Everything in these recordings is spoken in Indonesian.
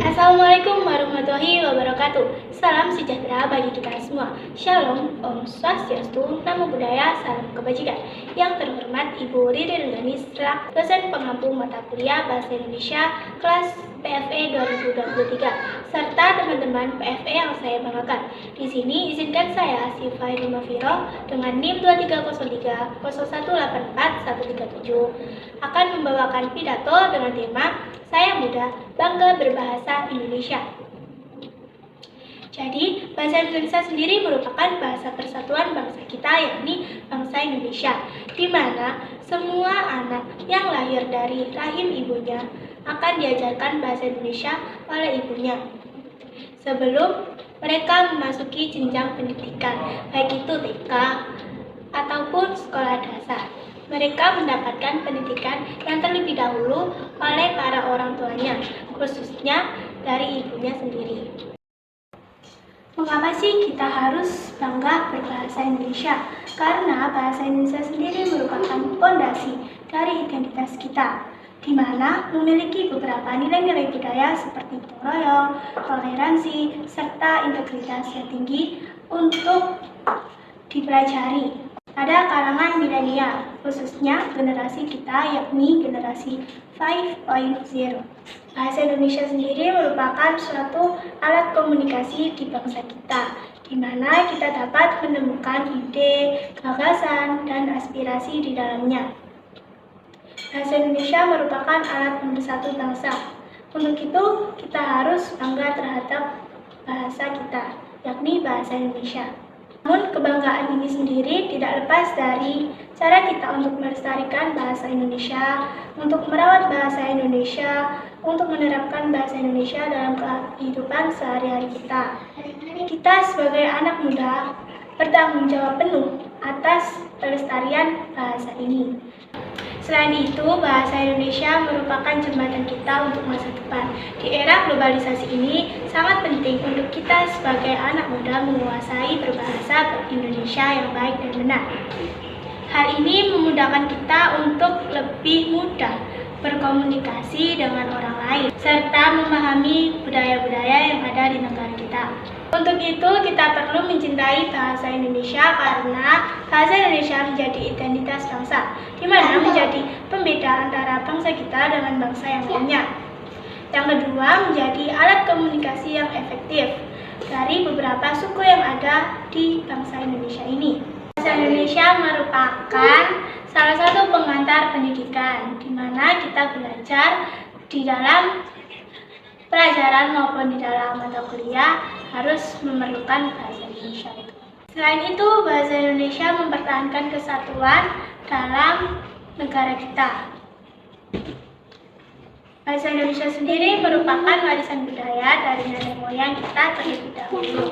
Assalamualaikum warahmatullahi wabarakatuh. Salam sejahtera bagi kita semua. Shalom, Om Swastiastu, Namo Buddhaya, Salam Kebajikan. Yang terhormat Ibu Riri Rengganis, dosen pengampu mata kuliah Bahasa Indonesia kelas PFE 2023, serta teman-teman PFE yang saya banggakan. Di sini izinkan saya, Siva Mafiro, dengan NIM 2303 0184137 akan membawakan pidato dengan tema Saya Muda, Bangga Berbahasa Indonesia. Jadi, bahasa Indonesia sendiri merupakan bahasa persatuan bangsa kita, yakni bangsa Indonesia, di mana semua anak yang lahir dari rahim ibunya akan diajarkan bahasa Indonesia oleh ibunya sebelum mereka memasuki jenjang pendidikan, baik itu TK ataupun sekolah dasar. Mereka mendapatkan pendidikan yang terlebih dahulu oleh para orang tuanya, khususnya dari ibunya sendiri. Mengapa sih kita harus bangga berbahasa Indonesia? Karena bahasa Indonesia sendiri merupakan fondasi dari identitas kita, di mana memiliki beberapa nilai-nilai budaya seperti gotong royong, toleransi, serta integritas yang tinggi untuk dipelajari. Pada kalangan milenial, khususnya generasi kita, yakni generasi 5.0. Bahasa Indonesia sendiri merupakan suatu alat komunikasi di bangsa kita, di mana kita dapat menemukan ide, gagasan, dan aspirasi di dalamnya. Bahasa Indonesia merupakan alat pemersatu bangsa. Untuk itu, kita harus bangga terhadap bahasa kita, yakni bahasa Indonesia. Namun, kebanggaan ini sendiri tidak lepas dari cara kita untuk melestarikan bahasa Indonesia, untuk merawat bahasa Indonesia, untuk menerapkan bahasa Indonesia dalam kehidupan sehari-hari kita. Kita sebagai anak muda bertanggung jawab penuh atas pelestarian bahasa ini. Selain itu, bahasa Indonesia merupakan jembatan kita untuk masa depan. Di era globalisasi ini, sangat penting untuk kita sebagai anak muda menguasai berbahasa Indonesia yang baik dan benar. Hal ini memudahkan kita untuk lebih mudah berkomunikasi dengan orang lain, serta memahami budaya-budaya yang ada di negara kita. Untuk itu, kita perlu mencintai bahasa Indonesia karena bahasa Indonesia menjadi identitas bangsa, di mana menjadi pembeda antara bangsa kita dengan bangsa yang lainnya. Yang kedua, menjadi alat komunikasi yang efektif dari beberapa suku yang ada di bangsa Indonesia ini. Bahasa Indonesia merupakan salah satu pengantar pendidikan, di mana kita belajar di dalam pelajaran maupun di dalam mata kuliah harus memerlukan bahasa Indonesia. Selain itu, bahasa Indonesia mempertahankan kesatuan dalam negara kita. Bahasa Indonesia sendiri merupakan warisan budaya dari nenek moyang kita terlebih dahulu.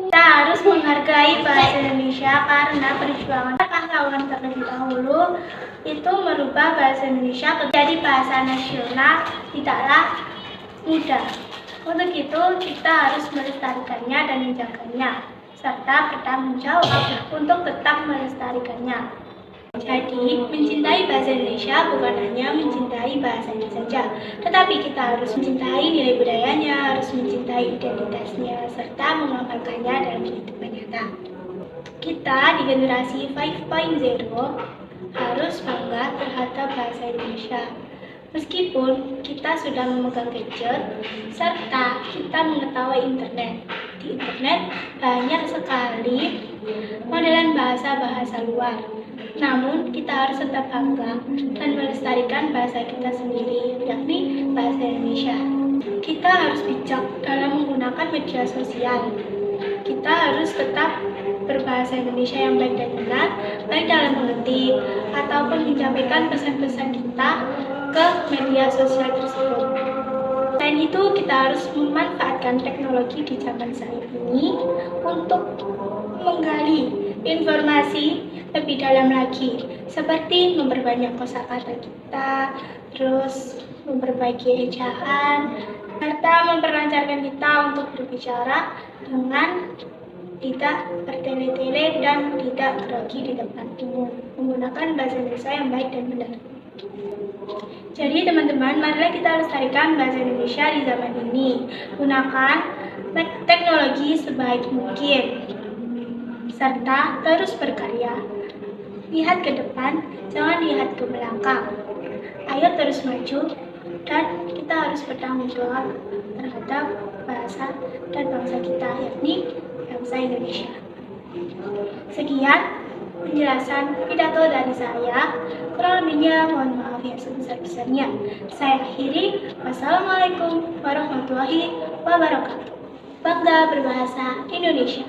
Kita harus menghargai bahasa Indonesia karena perjuangan pahlawan terlebih dahulu itu merubah bahasa Indonesia menjadi bahasa nasional tidaklah mudah. Untuk itu, kita harus melestarikannya dan menjaganya, serta bertanggung jawab untuk tetap melestarikannya. Jadi, mencintai bahasa Indonesia bukan hanya mencintai bahasanya saja, tetapi kita harus mencintai nilai budayanya, harus mencintai identitasnya, serta mengamalkannya dalam kehidupan nyata. Kita di generasi 5.0 harus bangga terhadap bahasa Indonesia. Meskipun kita sudah memegang gadget, serta kita mengetahui internet. Di internet banyak sekali modelan bahasa-bahasa luar. Namun, kita harus tetap bangga dan melestarikan bahasa kita sendiri, yakni bahasa Indonesia. Kita harus bijak dalam menggunakan media sosial. Kita harus tetap berbahasa Indonesia yang baik dan benar, baik dalam mengetik ataupun menyampaikan pesan-pesan kita ke media sosial tersebut. Selain itu, kita harus memanfaatkan teknologi di zaman saat ini untuk menggali informasi lebih dalam lagi, seperti memperbanyak kosakata kita, terus memperbaiki ejaan, serta memperlancarkan kita untuk berbicara dengan tidak bertele-tele dan tidak grogi di tempat umum, menggunakan bahasa Indonesia yang baik dan benar. Jadi teman-teman, marilah kita lestarikan bahasa Indonesia di zaman ini. Gunakan teknologi sebaik mungkin, serta terus berkarya. Lihat ke depan, jangan lihat ke belakang. Ayo terus maju, dan kita harus bertanggung jawab terhadap bahasa dan bangsa kita, yakni bangsa Indonesia. Sekian penjelasan pidato dari saya. Kurang lebihnya mohon maaf yang sebesar-besarnya. Saya akhiri. Wassalamualaikum warahmatullahi wabarakatuh. Bangga berbahasa Indonesia.